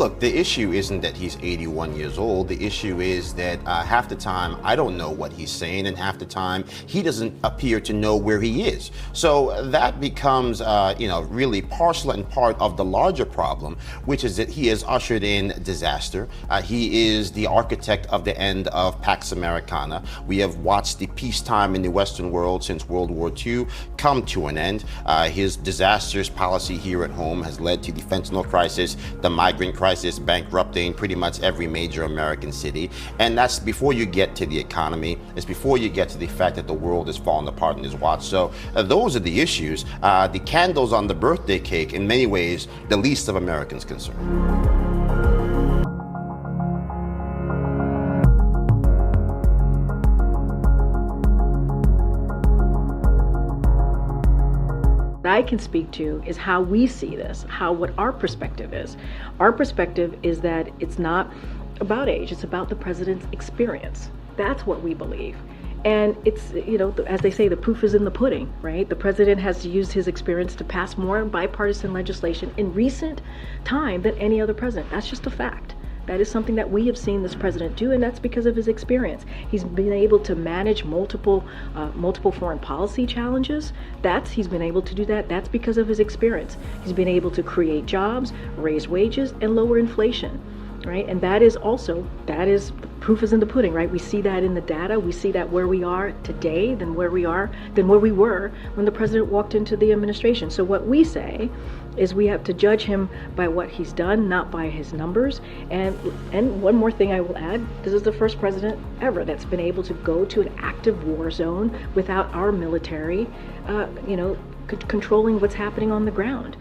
look, the issue isn't that he's 81 years old. The issue is that half the time I don't know what he's saying, and half the time he doesn't appear to know where he is. So that becomes, really parcel and part of the larger problem, which is that he has ushered in disaster. He is the architect of the end of Pax Americana. We have watched the peacetime in the Western world since World War II come to an end. His disastrous policy here at home has led to the fentanyl crisis, the migrant crisis, bankrupting pretty much every major American city. And that's before you get to the economy. It's before you get to the fact that the world is falling apart in his watch. So those are the issues. The candles on the birthday cake, in many ways, the least of Americans' concern. I can speak to is how we see this, what our perspective is. Our perspective is that it's not about age, it's about the president's experience. That's what we believe. And it's, as they say, the proof is in the pudding, right? The president has used his experience to pass more bipartisan legislation in recent time than any other president. That's just a fact. That is something that we have seen this president do, and that's because of his experience. He's been able to manage multiple foreign policy challenges. He's been able to do that. That's because of his experience. He's been able to create jobs, raise wages, and lower inflation, right? And that is proof is in the pudding, right? We see that in the data. We see that where we are today than where we were when the president walked into the administration. So what we say is we have to judge him by what he's done, not by his numbers. And one more thing I will add, this is the first president ever that's been able to go to an active war zone without our military, controlling what's happening on the ground.